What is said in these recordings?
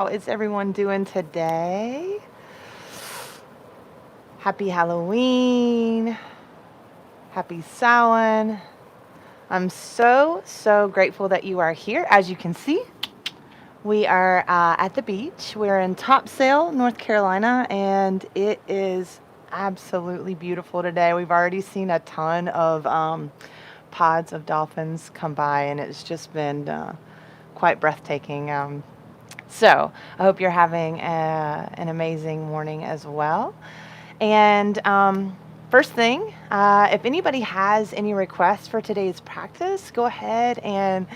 How is everyone doing today? Happy Halloween. Happy Samhain. I'm so grateful that you are here. As you can see, we are at the beach. We're in Topsail, North Carolina, and it is absolutely beautiful today. We've already seen a ton of pods of dolphins come by, and it's just been quite breathtaking. So I hope you're having an amazing morning as well. And first thing, if anybody has any requests for today's practice, go ahead and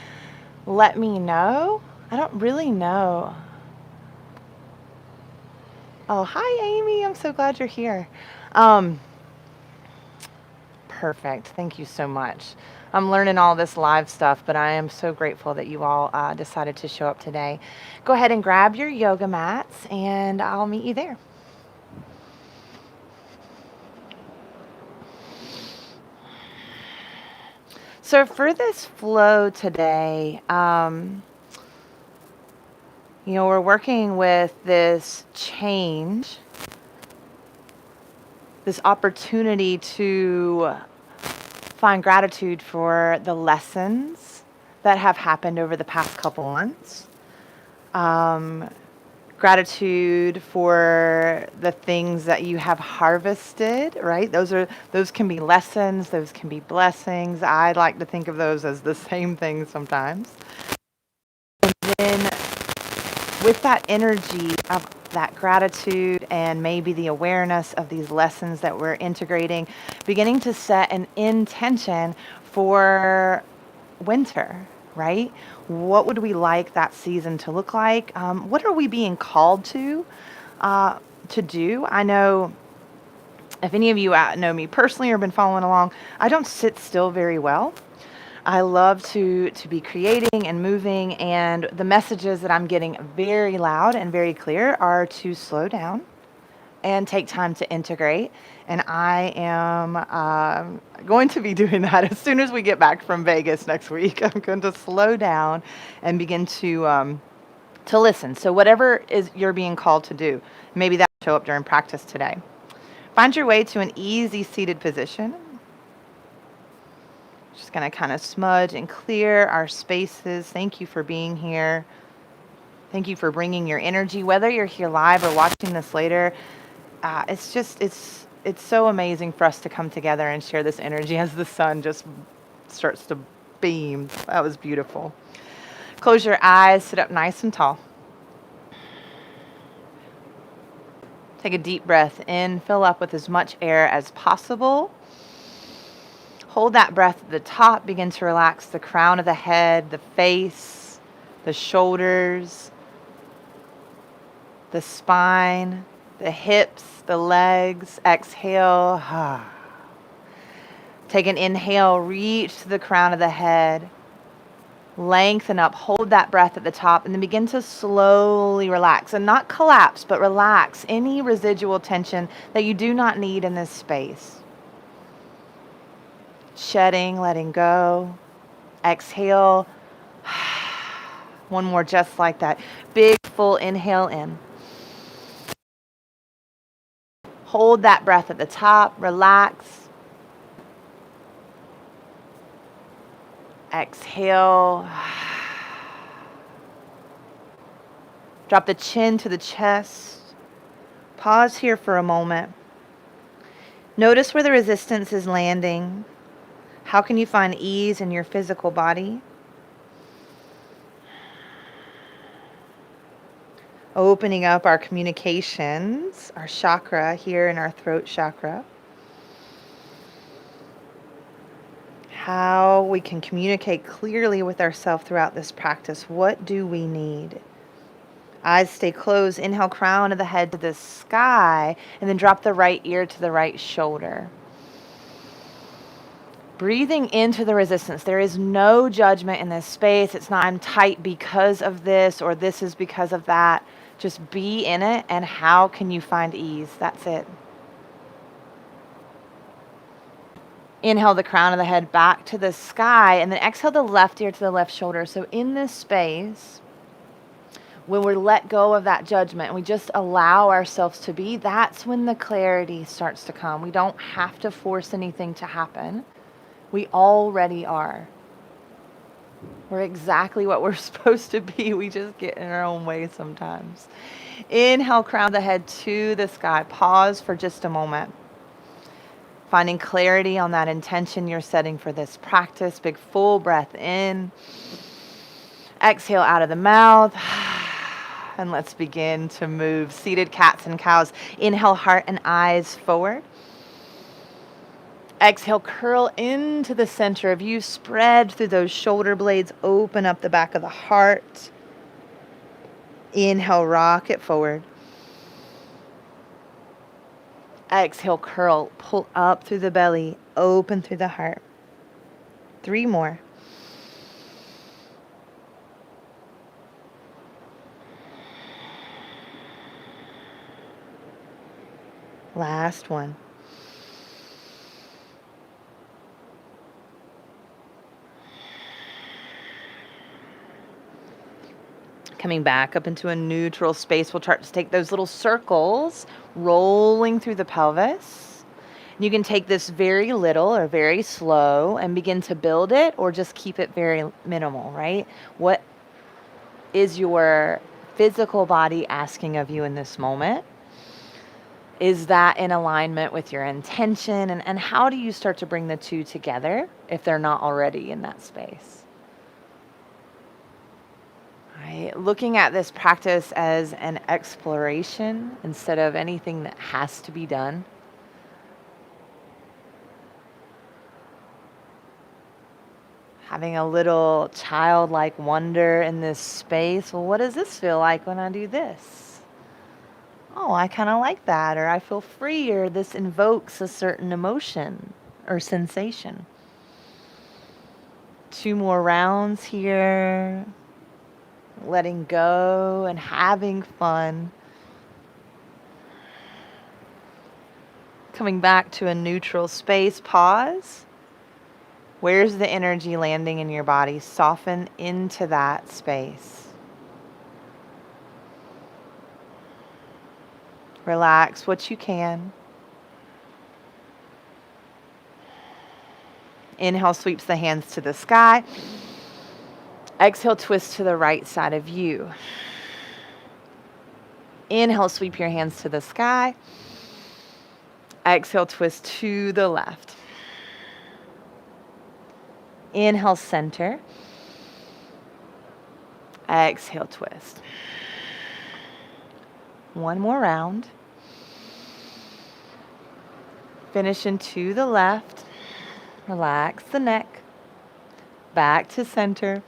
let me know. I don't really know. Oh, hi, Amy. I'm so glad you're here. Perfect. Thank you so much. I'm learning all this live stuff, but I am so grateful that you all decided to show up today. Go ahead and grab your yoga mats, and I'll meet you there. So for this flow today, we're working with this change, this opportunity to find gratitude for the lessons that have happened over the past couple months. Gratitude for the things that you have harvested, right? Those can be lessons, those can be blessings. I like to think of those as the same thing sometimes. And then with that energy of that gratitude and maybe the awareness of these lessons that we're integrating, beginning to set an intention for winter, right? What would we like that season to look like? What are we being called to do? I know if any of you know me personally or been following along, I don't sit still very well. I love to be creating and moving, and the messages that I'm getting very loud and very clear are to slow down and take time to integrate. And I am going to be doing that as soon as we get back from Vegas next week. I'm going to slow down and begin to listen. So whatever is you're being called to do, maybe that will show up during practice today. Find your way to an easy seated position. Just going to kind of smudge and clear our spaces. Thank you for being here. Thank you for bringing your energy, whether you're here live or watching this later. It's so amazing for us to come together and share this energy as the sun just starts to beam. That was beautiful. Close your eyes, sit up nice and tall. Take a deep breath in, fill up with as much air as possible. Hold that breath at the top. Begin to relax the crown of the head, the face, the shoulders, the spine, the hips, the legs. Exhale. Take an inhale, reach to the crown of the head. Lengthen up, hold that breath at the top, and then begin to slowly relax. And not collapse, but relax any residual tension that you do not need in this space. Shedding, letting go. Exhale. One more just like that. Big, full inhale in. Hold that breath at the top. Relax. Exhale. Drop the chin to the chest. Pause here for a moment. Notice where the resistance is landing. How can you find ease in your physical body? Opening up our communications, our chakra here in our throat chakra. How we can communicate clearly with ourselves throughout this practice. What do we need? Eyes stay closed. Inhale, crown of the head to the sky, and then drop the right ear to the right shoulder. Breathing into the resistance. There is no judgment in this space. It's not I'm tight because of this or this is because of that. Just be in it, and how can you find ease? That's it. Inhale the crown of the head back to the sky, and then exhale the left ear to the left shoulder. So in this space, When we're let go of that judgment and we just allow ourselves to be, that's when the clarity starts to come. We don't have to force anything to happen. We already are. We're exactly what we're supposed to be. We just get in our own way sometimes. Inhale, crown the head to the sky. Pause for just a moment. Finding clarity on that intention you're setting for this practice. Big full breath in. Exhale out of the mouth. And let's begin to move. Seated cats and cows. Inhale, heart and eyes forward. Exhale, curl into the center of you. Spread through those shoulder blades. Open up the back of the heart. Inhale, rock it forward. Exhale, curl. Pull up through the belly. Open through the heart. 3 more. Last one. Coming back up into a neutral space, we'll start to take those little circles, rolling through the pelvis. You can take this very little or very slow and begin to build it, or just keep it very minimal, right? What is your physical body asking of you in this moment? Is that in alignment with your intention? And how do you start to bring the two together if they're not already in that space? Right? Looking at this practice as an exploration instead of anything that has to be done. Having a little childlike wonder in this space. Well, what does this feel like when I do this? Oh, I kind of like that, or I feel free, or this invokes a certain emotion or sensation. 2 more rounds here. Letting go and having fun. Coming back to a neutral space, pause. Where's the energy landing in your body? Soften into that space. Relax what you can. Inhale, sweeps the hands to the sky. Exhale, twist to the right side of you. Inhale, sweep your hands to the sky. Exhale, twist to the left. Inhale, center. Exhale, twist. 1 more round. Finishing to the left. Relax the neck. Back to center.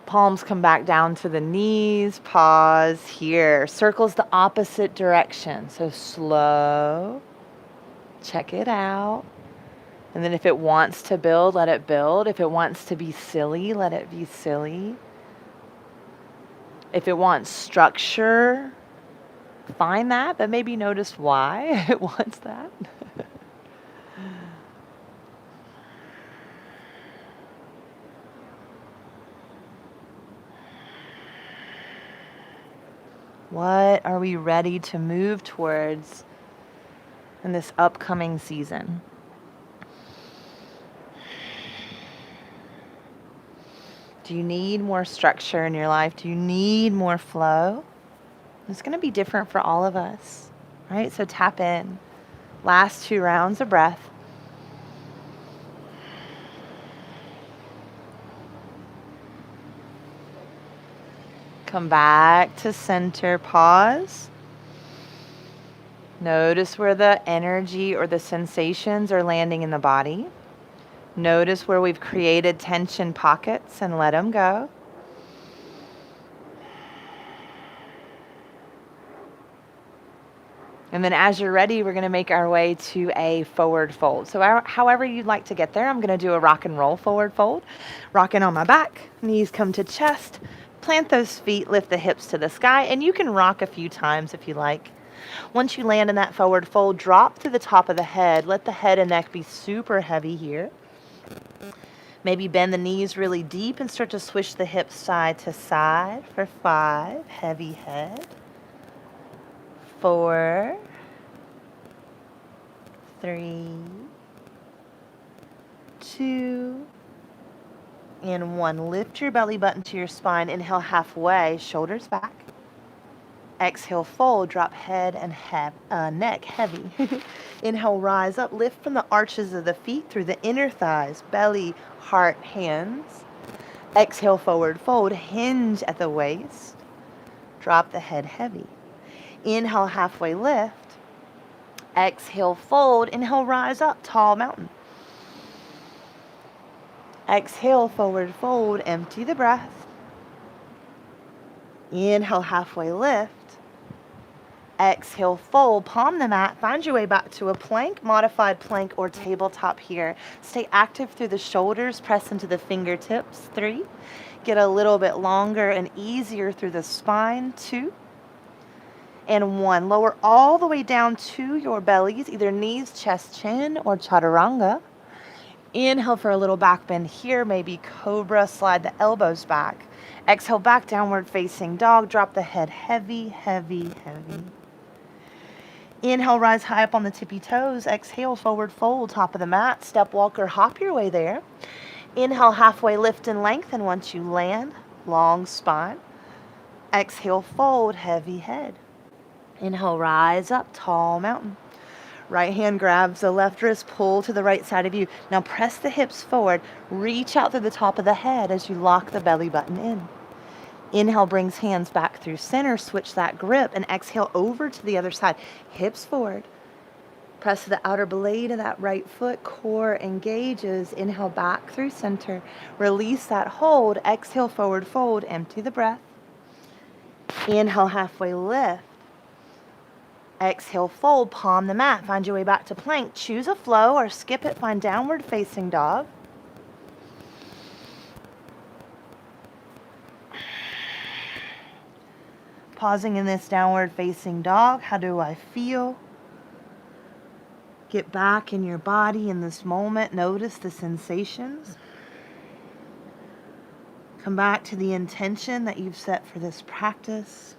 Palms come back down to the knees. Pause here. Circles the opposite direction. So slow. Check it out. And then if it wants to build, let it build. If it wants to be silly, let it be silly. If it wants structure, find that, but maybe notice why it wants that. What are we ready to move towards in this upcoming season? Do you need more structure in your life? Do you need more flow? It's going to be different for all of us, right? So tap in. Last 2 rounds of breath. Come back to center. Pause. Notice where the energy or the sensations are landing in the body. Notice where we've created tension pockets and let them go. And then as you're ready, we're going to make our way to a forward fold. So however you'd like to get there, I'm going to do a rock and roll forward fold. Rocking on my back, knees come to chest, plant those feet, lift the hips to the sky, and you can rock a few times if you like. Once you land in that forward fold, drop to the top of the head. Let the head and neck be super heavy here. Maybe bend the knees really deep and start to swish the hips side to side for 5. Heavy head. 4, 3, 2, and 1. Lift your belly button to your spine. Inhale halfway, shoulders back. Exhale, fold, drop head and neck heavy. Inhale, rise up, lift from the arches of the feet through the inner thighs, belly, heart, hands. Exhale, forward fold, hinge at the waist. Drop the head heavy. Inhale, halfway lift. Exhale, fold. Inhale, rise up, tall mountain. Exhale, forward fold, empty the breath. Inhale, halfway lift. Exhale, fold, palm the mat, find your way back to a plank, modified plank or tabletop here. Stay active through the shoulders, press into the fingertips. 3, get a little bit longer and easier through the spine. 2, and 1. Lower all the way down to your bellies, either knees, chest, chin, or chaturanga. Inhale for a little back bend here, maybe cobra, slide the elbows back. Exhale, back downward facing dog, drop the head heavy, heavy, heavy. Inhale, rise high up on the tippy toes. Exhale, forward fold, top of the mat. Step, walk, or hop your way there. Inhale, halfway lift and lengthen. Once you land, long spine. Exhale, fold, heavy head. Inhale, rise up, tall mountain. Right hand grabs the left wrist, pull to the right side of you. Now press the hips forward. Reach out through the top of the head as you lock the belly button in. Inhale, brings hands back through center, switch that grip, and exhale over to the other side. Hips forward. Press the outer blade of that right foot, core engages. Inhale, back through center. Release that hold. Exhale, forward fold, empty the breath. Inhale, halfway lift. Exhale, fold, palm the mat. Find your way back to plank. Choose a flow or skip it. Find downward facing dog. Pausing in this downward facing dog. How do I feel? Get back in your body in this moment. Notice the sensations. Come back to the intention that you've set for this practice.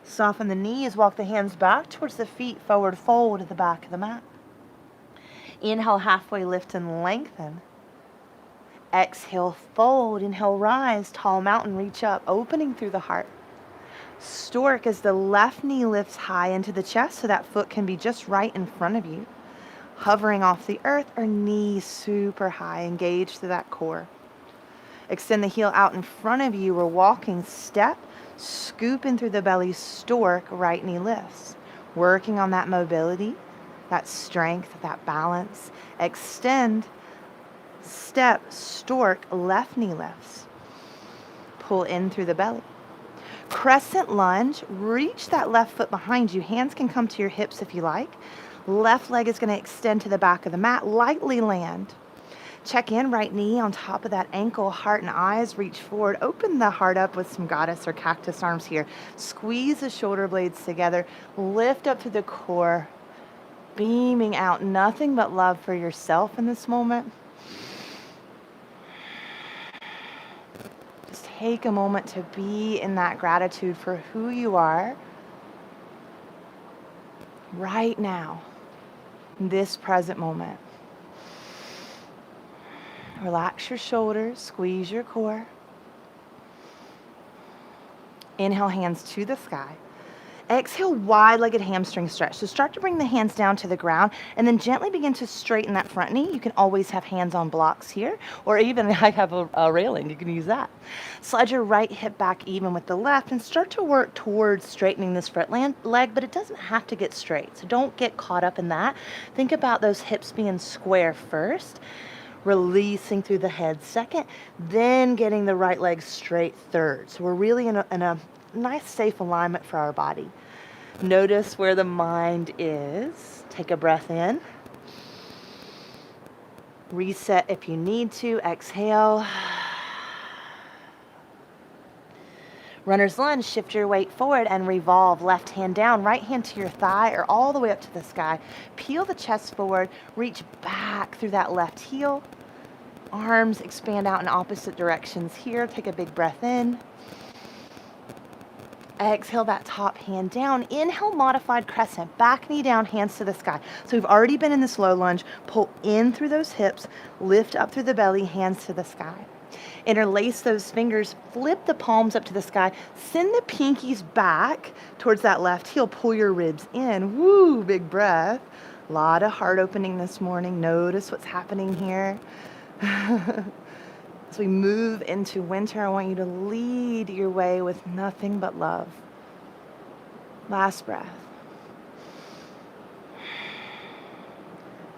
Soften the knees, walk the hands back towards the feet, forward fold at the back of the mat. Inhale, halfway lift and lengthen. Exhale, fold. Inhale, rise, tall mountain, reach up, opening through the heart. Stork as the left knee lifts high into the chest so that foot can be just right in front of you. Hovering off the earth or knees super high, engage through that core. Extend the heel out in front of you. We're walking step, scoop in through the belly, stork, right knee lifts. Working on that mobility, that strength, that balance. Extend, step, stork, left knee lifts. Pull in through the belly. Crescent lunge, reach that left foot behind you. Hands can come to your hips if you like. Left leg is going to extend to the back of the mat. Lightly land. Check in, right knee on top of that ankle, heart and eyes, reach forward. Open the heart up with some goddess or cactus arms here. Squeeze the shoulder blades together. Lift up through the core, beaming out nothing but love for yourself in this moment. Just take a moment to be in that gratitude for who you are right now, in this present moment. Relax your shoulders, squeeze your core. Inhale, hands to the sky. Exhale, wide-legged hamstring stretch. So start to bring the hands down to the ground and then gently begin to straighten that front knee. You can always have hands on blocks here, or even I have a railing. You can use that. Slide your right hip back even with the left and start to work towards straightening this front leg, but it doesn't have to get straight. So don't get caught up in that. Think about those hips being square first. Releasing through the head second, then getting the right leg straight third. So we're really in a nice, safe alignment for our body. Notice where the mind is. Take a breath in. Reset if you need to. Exhale. Runner's lunge, shift your weight forward and revolve. Left hand down, right hand to your thigh or all the way up to the sky. Peel the chest forward, reach back through that left heel. Arms expand out in opposite directions here. Take a big breath in. Exhale that top hand down. Inhale, modified crescent. Back knee down, hands to the sky. So we've already been in this low lunge. Pull in through those hips, lift up through the belly, hands to the sky. Interlace those fingers, flip the palms up to the sky, send the pinkies back towards that left heel, pull your ribs in. Woo, big breath. A lot of heart opening this morning. Notice what's happening here. As we move into winter, I want you to lead your way with nothing but love. Last breath.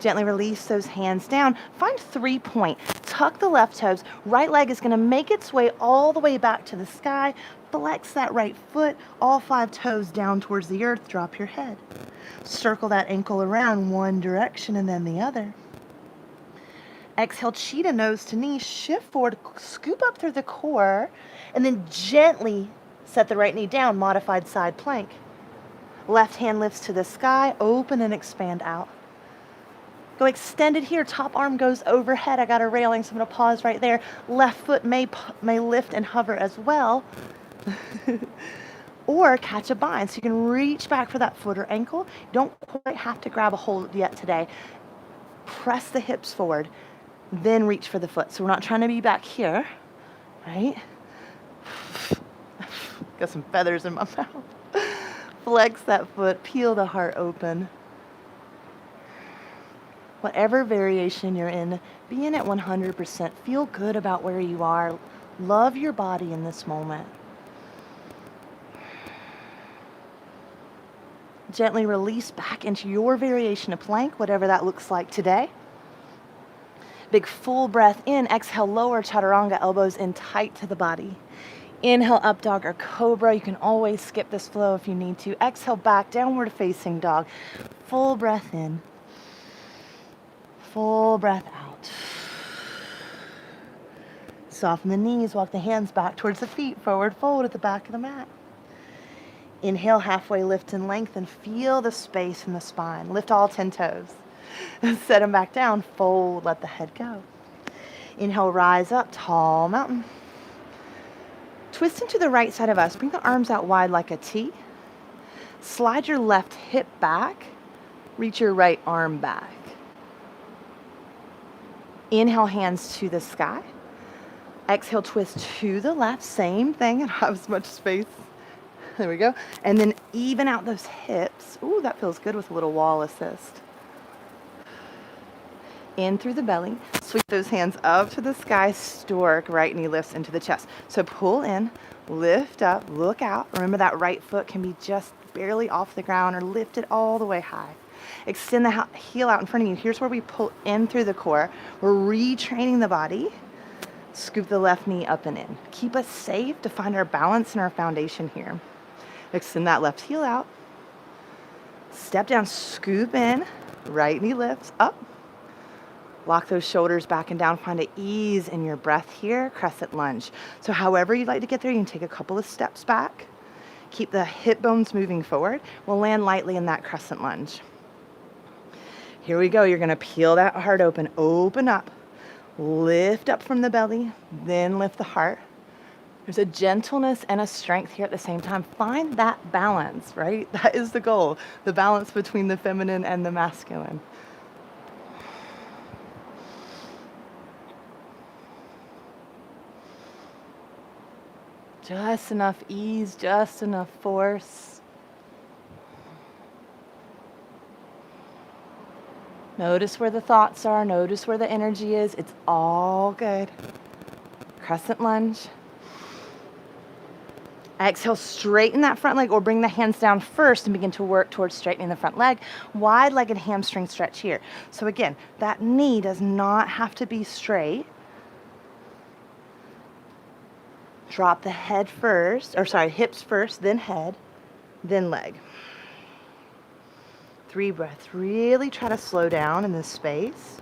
Gently release those hands down. Find 3-point. Tuck the left toes. Right leg is going to make its way all the way back to the sky. Flex that right foot. All 5 toes down towards the earth. Drop your head. Circle that ankle around one direction and then the other. Exhale, cheetah, nose to knee. Shift forward. Scoop up through the core. And then gently set the right knee down. Modified side plank. Left hand lifts to the sky. Open and expand out. Go extended here. Top arm goes overhead. I got a railing, so I'm going to pause right there. Left foot may lift and hover as well. Or catch a bind. So you can reach back for that foot or ankle. You don't quite have to grab a hold yet today. Press the hips forward. Then reach for the foot. So we're not trying to be back here. Right? Got some feathers in my mouth. Flex that foot. Peel the heart open. Whatever variation you're in, be in it 100%. Feel good about where you are. Love your body in this moment. Gently release back into your variation of plank, whatever that looks like today. Big full breath in. Exhale, lower chaturanga, elbows in tight to the body. Inhale, up dog or cobra. You can always skip this flow if you need to. Exhale, back, downward facing dog. Full breath in. Full breath out. Soften the knees, walk the hands back towards the feet, forward fold at the back of the mat. Inhale, halfway lift and lengthen. Feel the space in the spine. Lift all 10 toes. Set them back down, fold, let the head go. Inhale, rise up, tall mountain. Twist into the right side of us. Bring the arms out wide like a T. Slide your left hip back. Reach your right arm back. Inhale, hands to the sky. Exhale, twist to the left. Same thing. I don't have as much space. There we go. And then even out those hips. Ooh, that feels good with a little wall assist. In through the belly. Sweep those hands up to the sky. Stork. Right knee lifts into the chest. So pull in, lift up, look out. Remember that right foot can be just barely off the ground or lift it all the way high. Extend the heel out in front of you. Here's where we pull in through the core. We're retraining the body. Scoop the left knee up and in. Keep us safe to find our balance and our foundation here. Extend that left heel out. Step down, scoop in. Right knee lifts up. Lock those shoulders back and down. Find an ease in your breath here. Crescent lunge. So however you'd like to get there, you can take a couple of steps back. Keep the hip bones moving forward. We'll land lightly in that crescent lunge. Here we go. You're going to peel that heart open. Open up. Lift up from the belly. Then lift the heart. There's a gentleness and a strength here at the same time. Find that balance, right? That is the goal. The balance between the feminine and the masculine. Just enough ease, just enough force. Notice where the thoughts are. Notice where the energy is. It's all good. Crescent lunge. Exhale, straighten that front leg or bring the hands down first and begin to work towards straightening the front leg. Wide-legged hamstring stretch here. So again, that knee does not have to be straight. Drop the head first, hips first, then head, then leg. 3 breaths. Really try to slow down in this space.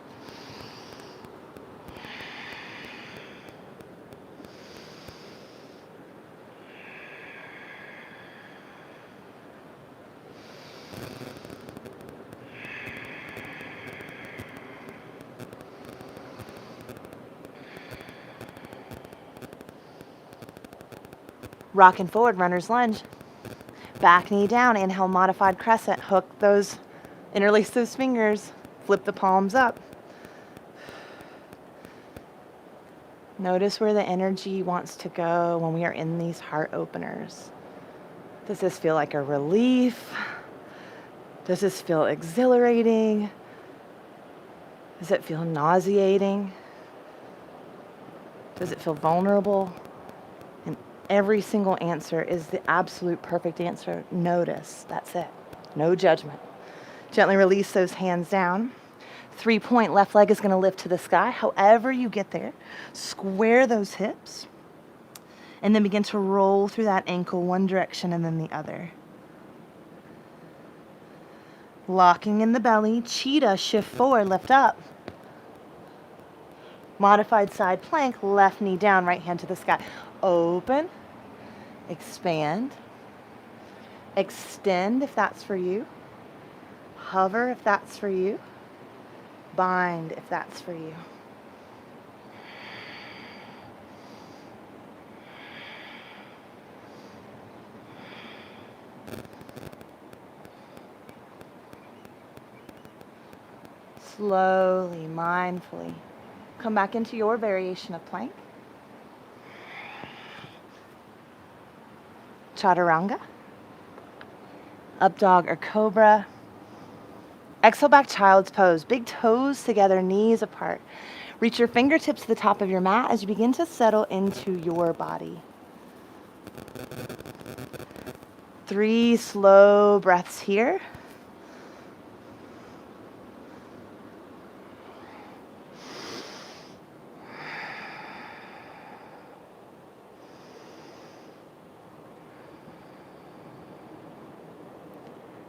Rocking forward, runner's lunge. Back knee down, inhale, modified crescent. Hook those, interlace those fingers, flip the palms up. Notice where the energy wants to go when we are in these heart openers. Does this feel like a relief? Does this feel exhilarating? Does it feel nauseating? Does it feel vulnerable? And every single answer is the absolute perfect answer. Notice, that's it. No judgment. Gently release those hands down. 3-point left leg is going to lift to the sky. However you get there, square those hips and then begin to roll through that ankle one direction and then the other. Locking in the belly, cheetah, shift forward, lift up. Modified side plank, left knee down, right hand to the sky. Open, expand, extend if that's for you, hover if that's for you, bind if that's for you. Slowly, mindfully, come back into your variation of plank. Chaturanga, up dog or cobra. Exhale back, child's pose. Big toes together, knees apart. Reach your fingertips to the top of your mat as you begin to settle into your body. 3 slow breaths here.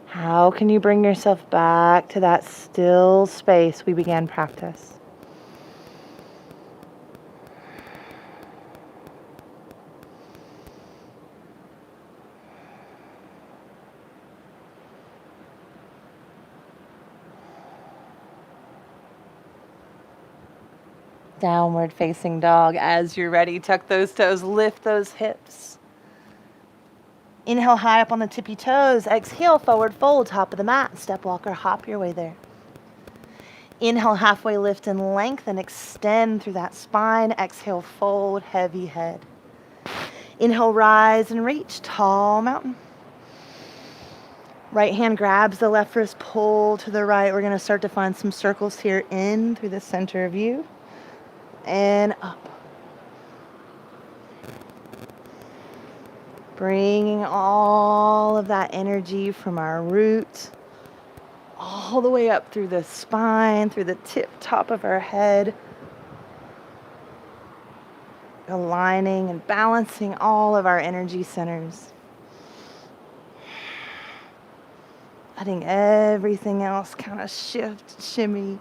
How can you bring yourself back to that still space we began practice? Downward facing dog. As you're ready, tuck those toes, lift those hips. Inhale high up on the tippy toes. Exhale, forward fold, top of the mat. Step walk or hop your way there. Inhale, halfway lift and lengthen. Extend through that spine. Exhale, fold, heavy head. Inhale, rise and reach, tall mountain. Right hand grabs the left wrist, pull to the right. We're going to start to find some circles here in through the center of you and up. Bringing all of that energy from our root all the way up through the spine, through the top of our head. Aligning and balancing all of our energy centers. Letting everything else kind of shift, shimmy,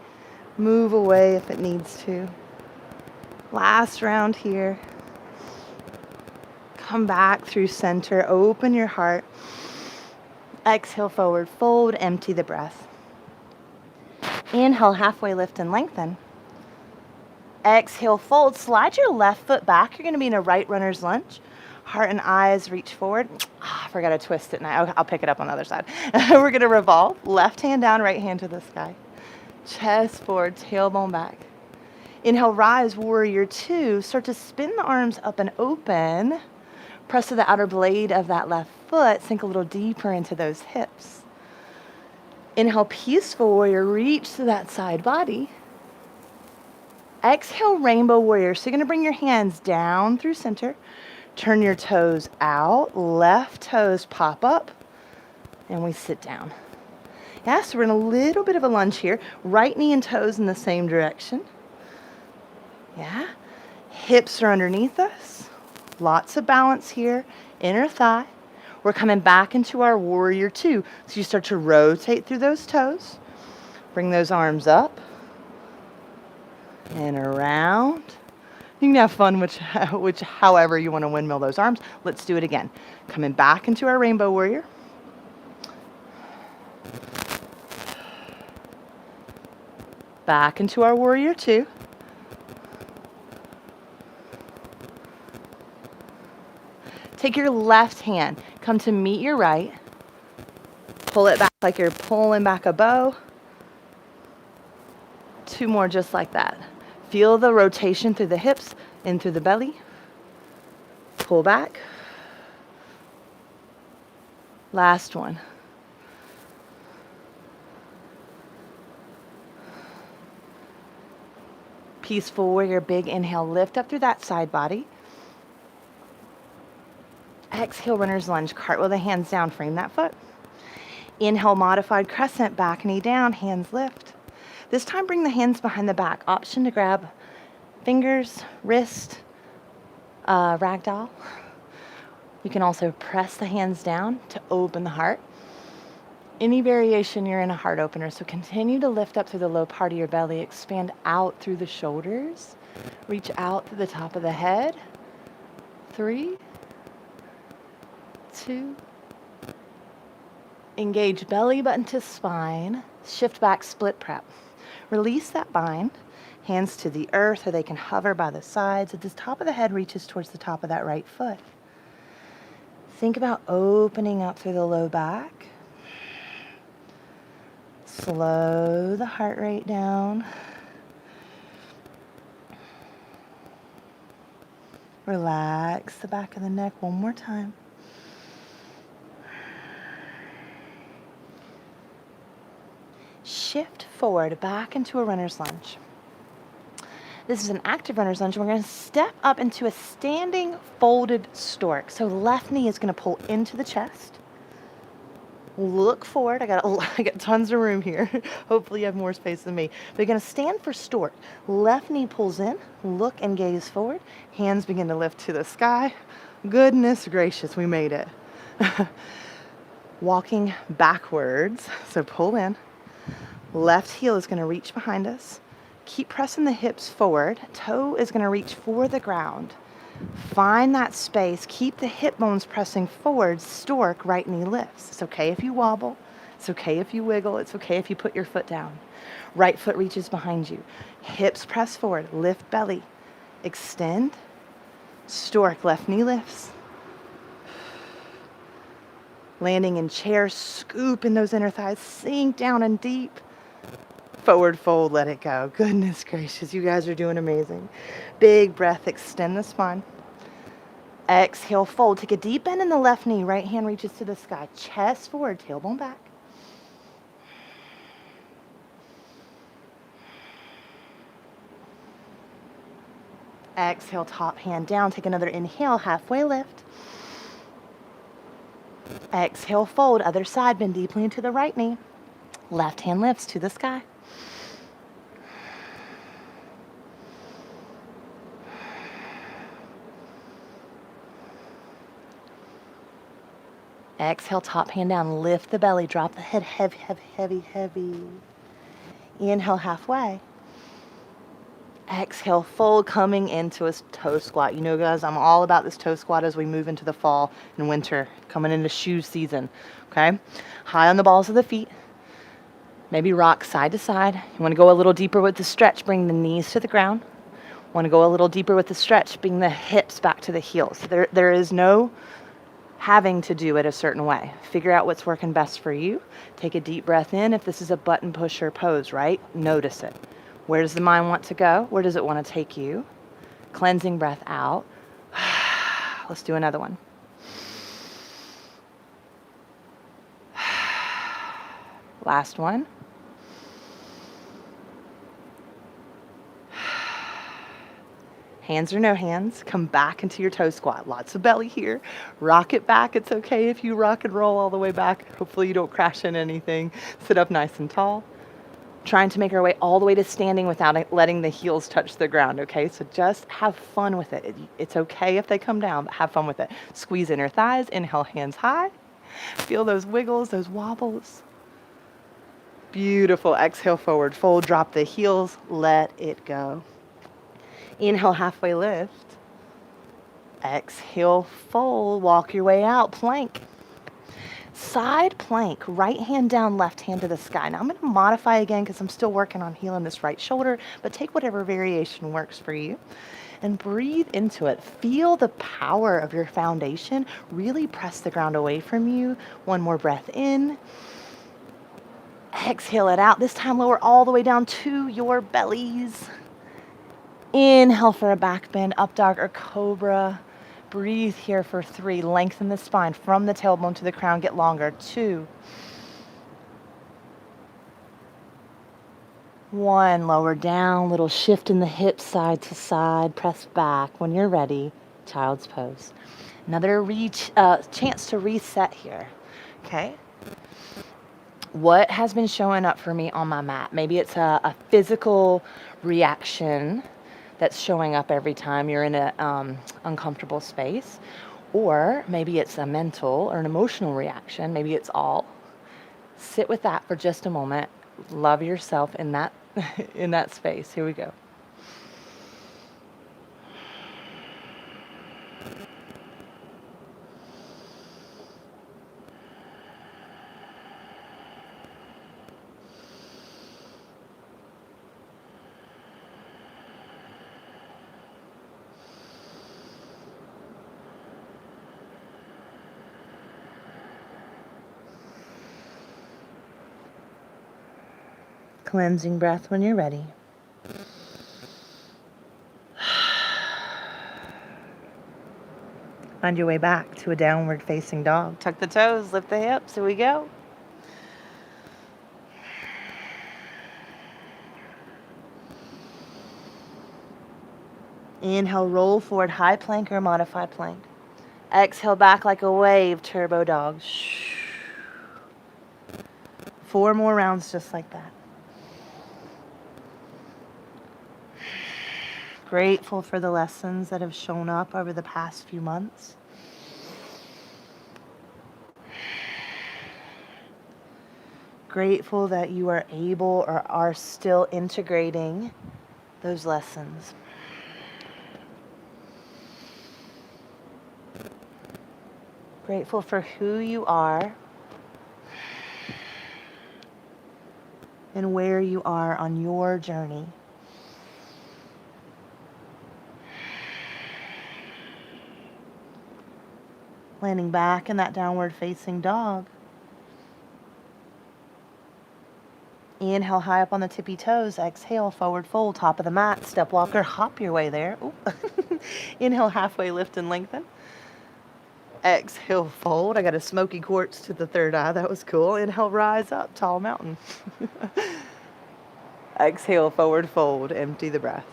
move away if it needs to. Last round here. Come back through center, open your heart. Exhale, forward fold, empty the breath. Inhale, halfway lift and lengthen. Exhale, fold, slide your left foot back. You're going to be in a right runner's lunge. Heart and eyes reach forward. I forgot to twist it now. I'll pick it up on the other side. We're going to revolve. Left hand down, right hand to the sky. Chest forward, tailbone back. Inhale, rise, warrior 2. Start to spin the arms up and open. Press to the outer blade of that left foot. Sink a little deeper into those hips. Inhale, peaceful warrior. Reach to that side body. Exhale, rainbow warrior. So you're going to bring your hands down through center. Turn your toes out. Left toes pop up. And we sit down. Yeah, so we're in a little bit of a lunge here. Right knee and toes in the same direction. Yeah. Hips are underneath us. Lots of balance here. Inner thigh. We're coming back into our warrior 2. So you start to rotate through those toes. Bring those arms up. And around. You can have fun which however you want to windmill those arms. Let's do it again. Coming back into our rainbow warrior. Back into our warrior 2. Take your left hand, come to meet your right. Pull it back like you're pulling back a bow. 2 more just like that. Feel the rotation through the hips, in through the belly. Pull back. Last one. Peaceful warrior, big inhale, lift up through that side body. Exhale, runner's lunge, cartwheel the hands down, frame that foot. Inhale, modified crescent, back knee down, hands lift. This time bring the hands behind the back. Option to grab fingers, wrist, ragdoll. You can also press the hands down to open the heart. Any variation, you're in a heart opener, so continue to lift up through the low part of your belly, expand out through the shoulders, reach out to the top of the head. 3, 2, engage belly button to spine, shift back, split prep. Release that bind, hands to the earth, or they can hover by the sides. At the top of the head reaches towards the top of that right foot. Think about opening up through the low back. Slow the heart rate down. Relax the back of the neck one more time. Shift forward back into a runner's lunge. This is an active runner's lunge. We're going to step up into a standing folded stork. So left knee is going to pull into the chest. Look forward. I got tons of room here. Hopefully you have more space than me. We're going to stand for stork. Left knee pulls in. Look and gaze forward. Hands begin to lift to the sky. Goodness gracious, we made it. Walking backwards. So pull in. Left heel is going to reach behind us. Keep pressing the hips forward. Toe is going to reach for the ground. Find that space. Keep the hip bones pressing forward. Stork, right knee lifts. It's okay if you wobble. It's okay if you wiggle. It's okay if you put your foot down. Right foot reaches behind you. Hips press forward. Lift belly. Extend. Stork, left knee lifts. Landing in chair. Scoop in those inner thighs. Sink down and deep. Forward fold, let it go. Goodness gracious, you guys are doing amazing. Big breath, extend the spine. Exhale, fold. Take a deep bend in the left knee. Right hand reaches to the sky. Chest forward, tailbone back. Exhale, top hand down. Take another inhale, halfway lift. Exhale, fold. Other side, bend deeply into the right knee. Left hand lifts to the sky. Exhale, top hand down, lift the belly, drop the head heavy, heavy, heavy, heavy. Inhale, halfway. Exhale, fold, coming into a toe squat. You know, guys, I'm all about this toe squat as we move into the fall and winter, coming into shoe season, okay? High on the balls of the feet. Maybe rock side to side. You want to go a little deeper with the stretch, bring the knees to the ground. Want to go a little deeper with the stretch, bring the hips back to the heels. There is no having to do it a certain way. Figure out what's working best for you. Take a deep breath in. If this is a button pusher pose, right? Notice it. Where does the mind want to go? Where does it want to take you? Cleansing breath out. Let's do another one. Last one. Hands or no hands, come back into your toe squat. Lots of belly here. Rock it back. It's okay if you rock and roll all the way back. Hopefully you don't crash into anything. Sit up nice and tall. Trying to make our way all the way to standing without letting the heels touch the ground, okay? So just have fun with it. It's okay if they come down, but have fun with it. Squeeze inner thighs, inhale, hands high. Feel those wiggles, those wobbles. Beautiful. Exhale, forward fold, drop the heels, let it go. Inhale, halfway lift. Exhale, fold, walk your way out, plank. Side plank, right hand down, left hand to the sky. Now I'm going to modify again because I'm still working on healing this right shoulder, but take whatever variation works for you and breathe into it. Feel the power of your foundation. Really press the ground away from you. One more breath in. Exhale it out. This time lower all the way down to your bellies. Inhale for a back bend, up dog or cobra. Breathe here for 3. Lengthen the spine from the tailbone to the crown. Get longer. 2. 1. Lower down. Little shift in the hips side to side. Press back. When you're ready, child's pose. Another chance to reset here. Okay. What has been showing up for me on my mat? Maybe it's a physical reaction that's showing up every time you're in an uncomfortable space. Or maybe it's a mental or an emotional reaction. Maybe it's all. Sit with that for just a moment. Love yourself in that in that space. Here we go. Cleansing breath when you're ready. Find your way back to a downward facing dog. Tuck the toes, lift the hips. Here we go. Inhale, roll forward, high plank or modified plank. Exhale back like a wave, turbo dog. 4 more rounds just like that. Grateful for the lessons that have shown up over the past few months. Grateful that you are able or are still integrating those lessons. Grateful for who you are and where you are on your journey. Landing back in that downward facing dog. Inhale high up on the tippy toes. Exhale, forward fold, top of the mat. Step walker, hop your way there. Inhale, halfway lift and lengthen. Exhale, fold. I got a smoky quartz to the third eye. That was cool. Inhale, rise up, tall mountain. Exhale, forward fold, empty the breath.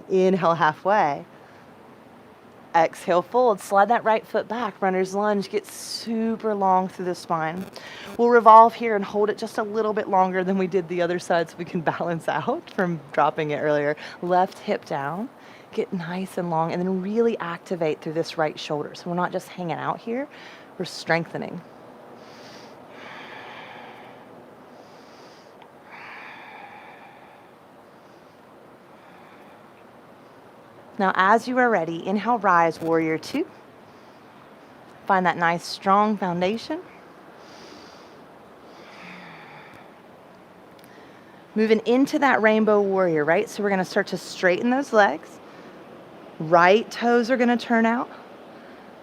Inhale, halfway. Exhale, fold. Slide that right foot back. Runner's lunge. Get super long through the spine. We'll revolve here and hold it just a little bit longer than we did the other side so we can balance out from dropping it earlier. Left hip down. Get nice and long and then really activate through this right shoulder. So we're not just hanging out here. We're strengthening. Now, as you are ready, inhale, rise, warrior 2. Find that nice, strong foundation. Moving into that rainbow warrior, right? So we're going to start to straighten those legs. Right toes are going to turn out.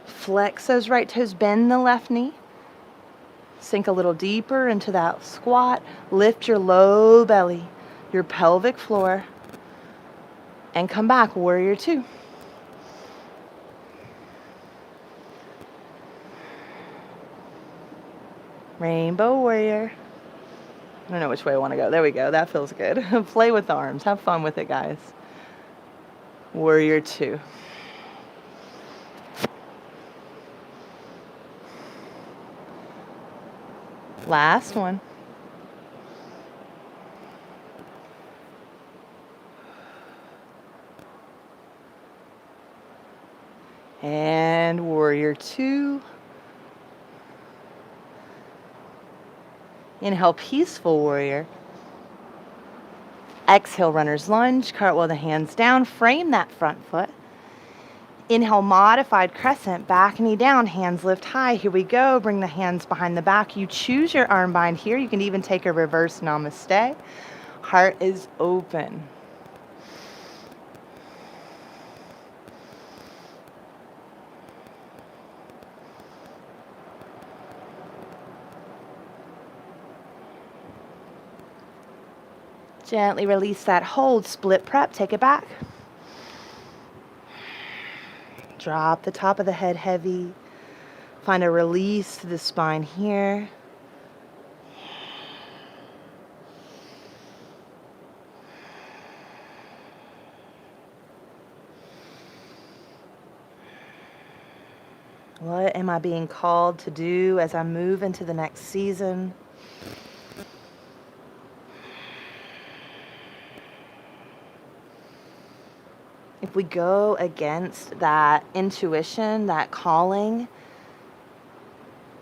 Flex those right toes, bend the left knee. Sink a little deeper into that squat. Lift your low belly, your pelvic floor. And come back, warrior 2. Rainbow warrior. I don't know which way I want to go. There we go. That feels good. Play with the arms. Have fun with it, guys. Warrior 2. Last one. And warrior 2. Inhale, peaceful warrior. Exhale, runner's lunge. Cartwheel the hands down. Frame that front foot. Inhale, modified crescent, back knee down, hands lift high. Here we go. Bring the hands behind the back. You choose your arm bind here. You can even take a reverse namaste. Heart is open. Gently release that hold. Split prep. Take it back. Drop the top of the head heavy. Find a release to the spine here. What am I being called to do as I move into the next season? If we go against that intuition, that calling,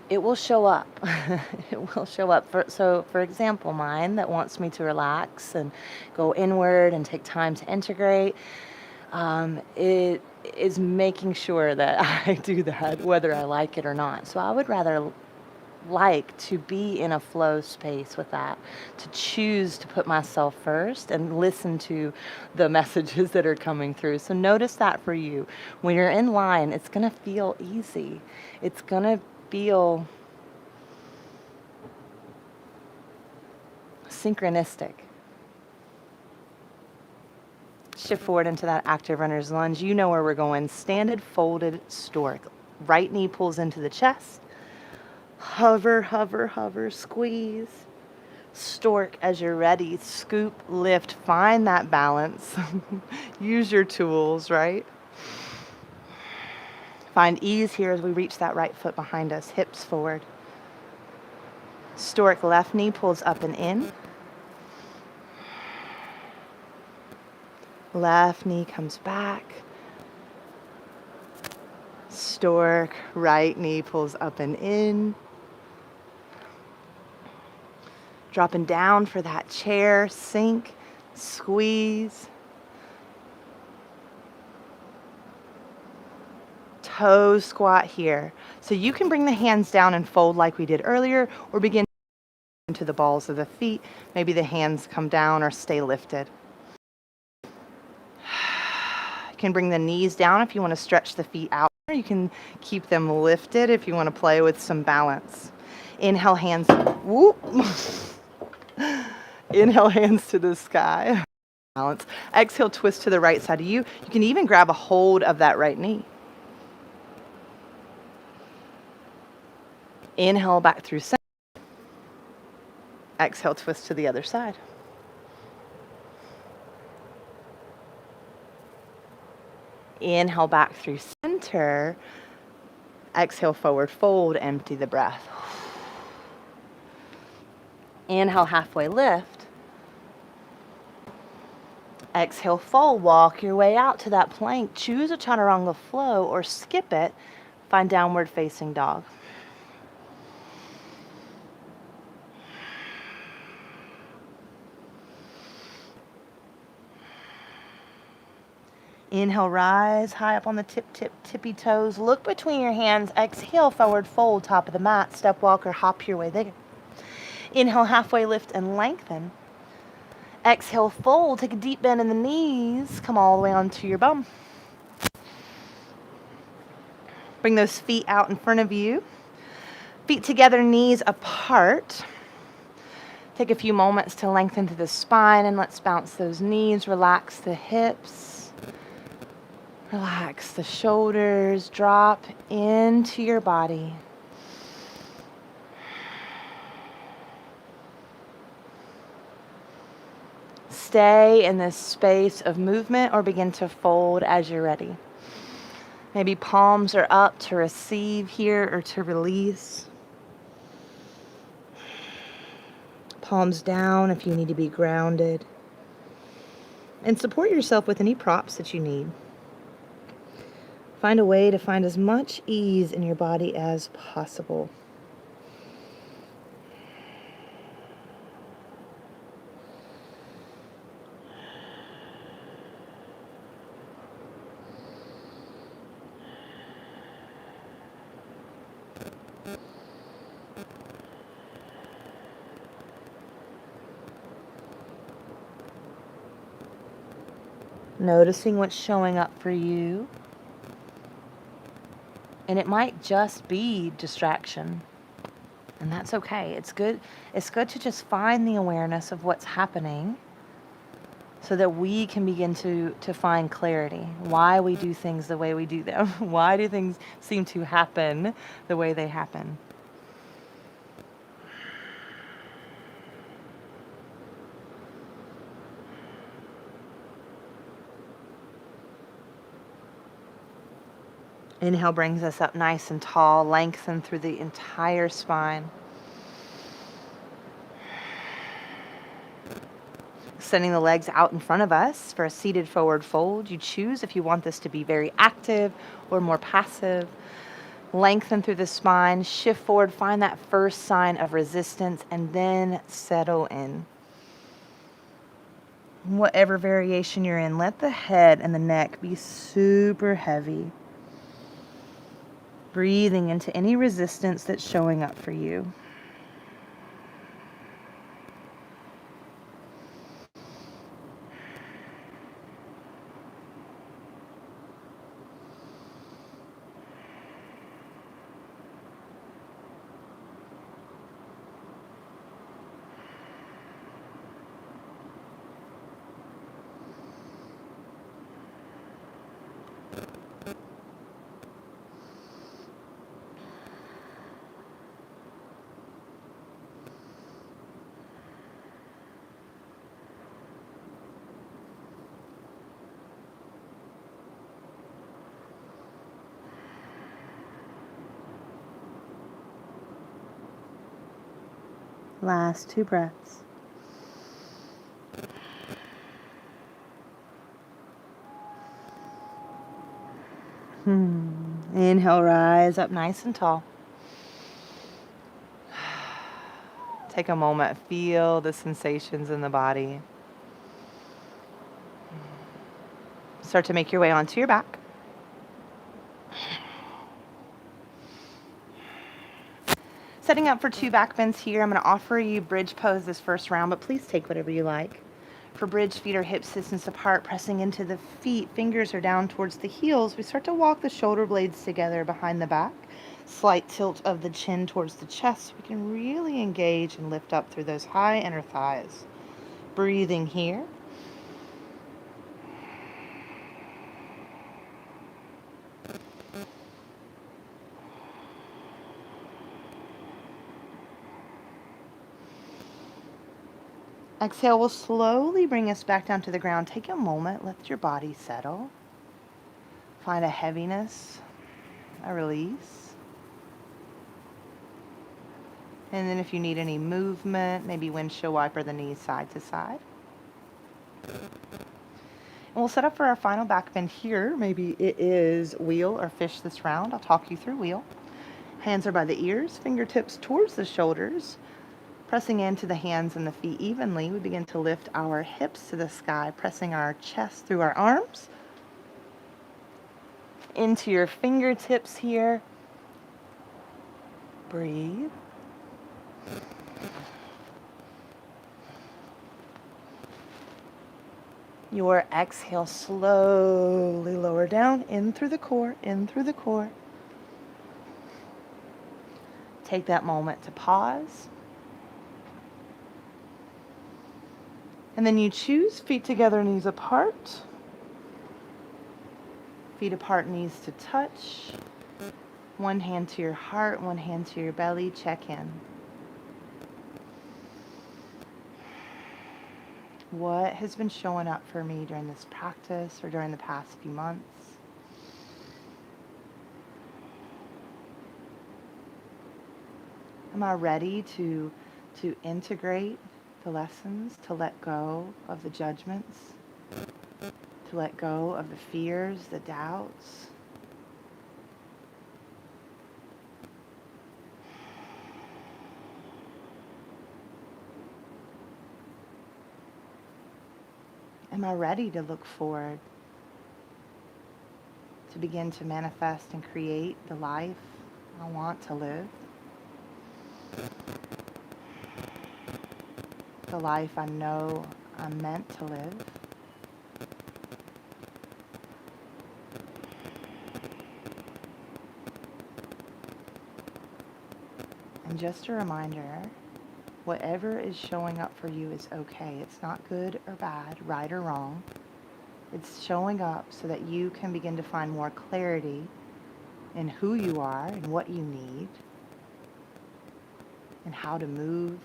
it will show up. It will show up. For example, mine that wants me to relax and go inward and take time to integrate, it is making sure that I do that, whether I like it or not. So I would rather like to be in a flow space with that, to choose to put myself first and listen to the messages that are coming through. So notice that for you. When you're in line, it's going to feel easy. It's going to feel synchronistic. Shift forward into that active runner's lunge. You know where we're going. Standard folded stork. Right knee pulls into the chest. Hover, hover, hover, squeeze. Stork as you're ready. Scoop, lift, find that balance. Use your tools, right? Find ease here as we reach that right foot behind us, hips forward. Stork, left knee pulls up and in. Left knee comes back. Stork, right knee pulls up and in. Dropping down for that chair, sink, squeeze. Toe squat here. So you can bring the hands down and fold like we did earlier, or begin into the balls of the feet. Maybe the hands come down or stay lifted. You can bring the knees down if you want to stretch the feet out. You can keep them lifted if you want to play with some balance. Inhale, hands, whoop. Inhale, hands to the sky. Balance. Exhale, twist to the right side of you. You can even grab a hold of that right knee. Inhale back through center. Exhale, twist to the other side. Inhale back through center. Exhale, forward fold, empty the breath. Inhale, halfway lift. Exhale, fold. Walk your way out to that plank. Choose a chaturanga flow or skip it. Find downward facing dog. Inhale, rise high up on the tippy toes. Look between your hands. Exhale, forward fold, top of the mat. Step walker, hop your way there. Inhale, halfway lift and lengthen. Exhale, fold. Take a deep bend in the knees. Come all the way onto your bum. Bring those feet out in front of you. Feet together, knees apart. Take a few moments to lengthen through the spine, and let's bounce those knees. Relax the hips. Relax the shoulders. Drop into your body. Stay in this space of movement or begin to fold as you're ready. Maybe palms are up to receive here or to release. Palms down if you need to be grounded. And support yourself with any props that you need. Find a way to find as much ease in your body as possible. Noticing what's showing up for you. And it might just be distraction. And that's okay. It's good to just find the awareness of what's happening so that we can begin to find clarity. Why we do things the way we do them. Why do things seem to happen the way they happen? Inhale brings us up nice and tall, lengthen through the entire spine. Sending the legs out in front of us for a seated forward fold. You choose if you want this to be very active or more passive. Lengthen through the spine, shift forward, find that first sign of resistance, and then settle in. Whatever variation you're in, let the head and the neck be super heavy. Breathing into any resistance that's showing up for you. Last 2 breaths. Inhale, rise up nice and tall. Take a moment, feel the sensations in the body. Start to make your way onto your back. Setting up for 2 back bends here. I'm going to offer you bridge pose this first round, but please take whatever you like. For bridge, feet are hip distance apart, pressing into the feet. Fingers are down towards the heels. We start to walk the shoulder blades together behind the back. Slight tilt of the chin towards the chest. We can really engage and lift up through those high inner thighs. Breathing here. Exhale will slowly bring us back down to the ground. Take a moment, let your body settle. Find a heaviness, a release. And then if you need any movement, maybe windshield wiper the knees side to side. And we'll set up for our final back bend here. Maybe it is wheel or fish this round. I'll talk you through wheel. Hands are by the ears, fingertips towards the shoulders. Pressing into the hands and the feet evenly, we begin to lift our hips to the sky, pressing our chest through our arms. Into your fingertips here. Breathe. Your exhale, slowly lower down, in through the core, in through the core. Take that moment to pause. And then you choose feet together, knees apart. Feet apart, knees to touch. One hand to your heart, one hand to your belly. Check in. What has been showing up for me during this practice or during the past few months? Am I ready to integrate the lessons, to let go of the judgments, to let go of the fears, the doubts? Am I ready to look forward, to begin to manifest and create the life I want to live? The life I know I'm meant to live. And just a reminder, whatever is showing up for you is okay. It's not good or bad, right or wrong. It's showing up so that you can begin to find more clarity in who you are and what you need and how to move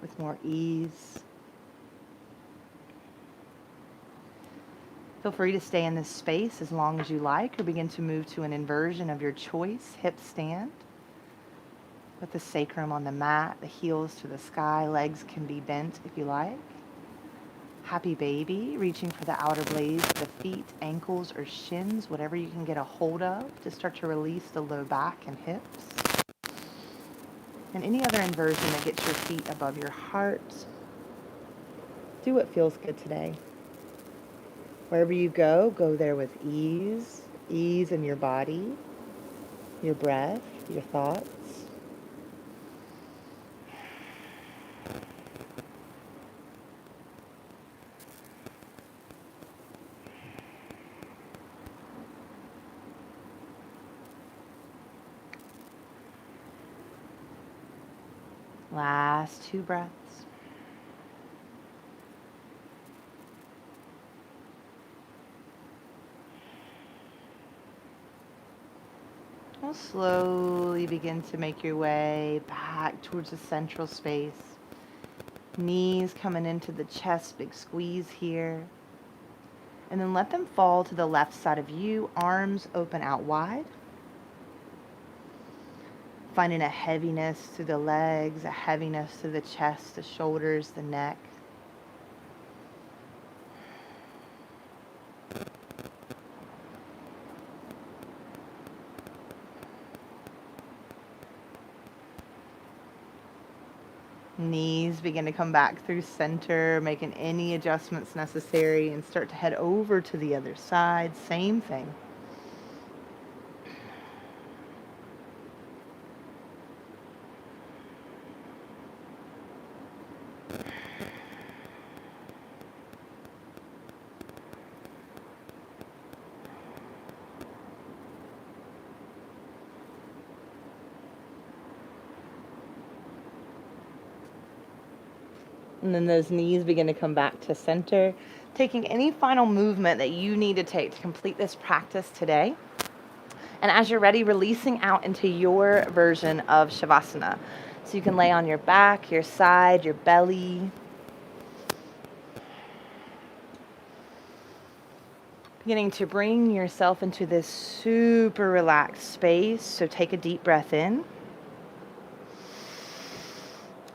with more ease. Feel free to stay in this space as long as you like, or begin to move to an inversion of your choice, hip stand, with the sacrum on the mat, the heels to the sky, legs can be bent if you like. Happy baby, reaching for the outer blades of the feet, ankles, or shins, whatever you can get a hold of to start to release the low back and hips. And any other inversion that gets your feet above your heart. Do what feels good today. Wherever you go, go there with ease. Ease in your body, your breath, your thoughts. Last 2 breaths. We'll slowly begin to make your way back towards the central space. Knees coming into the chest, big squeeze here. And then let them fall to the left side of you, arms open out wide. Finding a heaviness through the legs, a heaviness through the chest, the shoulders, the neck. Knees begin to come back through center, making any adjustments necessary, and start to head over to the other side. Same thing. And then those knees begin to come back to center, taking any final movement that you need to take to complete this practice today. And as you're ready, releasing out into your version of Shavasana. So you can lay on your back, your side, your belly. Beginning to bring yourself into this super relaxed space. So take a deep breath in.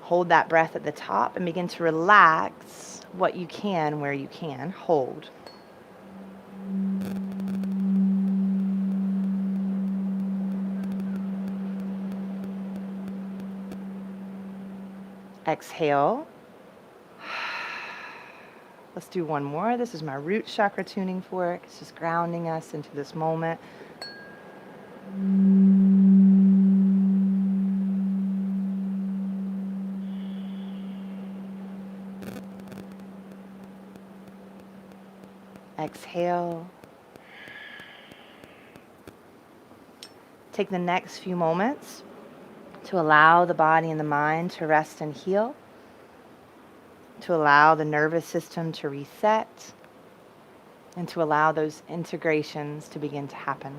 Hold that breath at the top and begin to relax what you can where you can. Hold. Exhale. Let's do one more. This is my root chakra tuning fork. It's just grounding us into this moment. Exhale. Take the next few moments to allow the body and the mind to rest and heal, to allow the nervous system to reset, and to allow those integrations to begin to happen.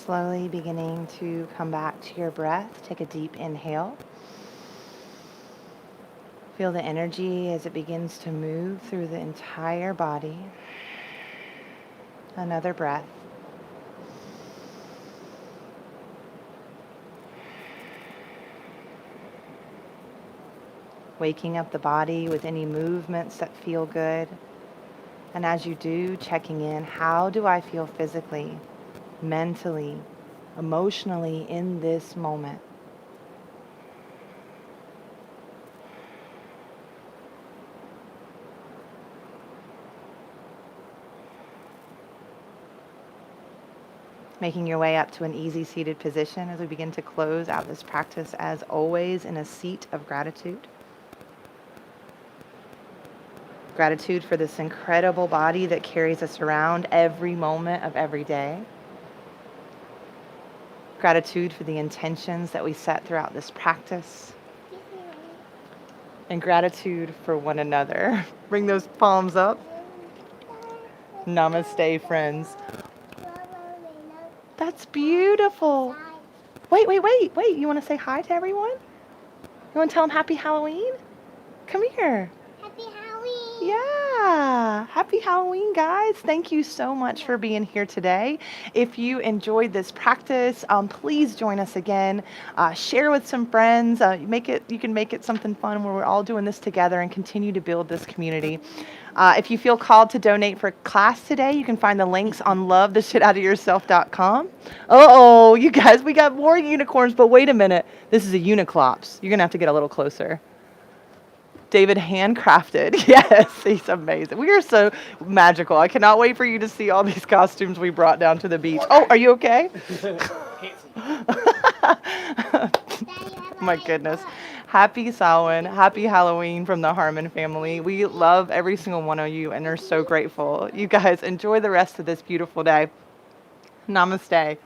Slowly beginning to come back to your breath. Take a deep inhale. Feel the energy as it begins to move through the entire body. Another breath. Waking up the body with any movements that feel good. And as you do, checking in, how do I feel physically, mentally, emotionally in this moment? Making your way up to an easy seated position as we begin to close out this practice, as always, in a seat of gratitude. Gratitude for this incredible body that carries us around every moment of every day. Gratitude for the intentions that we set throughout this practice. And gratitude for one another. Bring those palms up. Namaste, friends. That's beautiful. Wait. You want to say hi to everyone? You want to tell them Happy Halloween? Come here. Happy Halloween! Yeah. Happy Halloween, guys. Thank you so much for being here today. If you enjoyed this practice, please join us again. Share with some friends. You can make it something fun where we're all doing this together and continue to build this community. If you feel called to donate for class today, you can find the links on lovetheshitoutaofyourself.com. Uh-oh, you guys, we got more unicorns, but wait a minute. This is a Uniclops. You're going to have to get a little closer. David handcrafted. Yes, he's amazing. We are so magical. I cannot wait for you to see all these costumes we brought down to the beach. Oh, are you okay? My goodness. Happy Samhain, happy Halloween from the Harmon family. We love every single one of you and are so grateful. You guys enjoy the rest of this beautiful day. Namaste.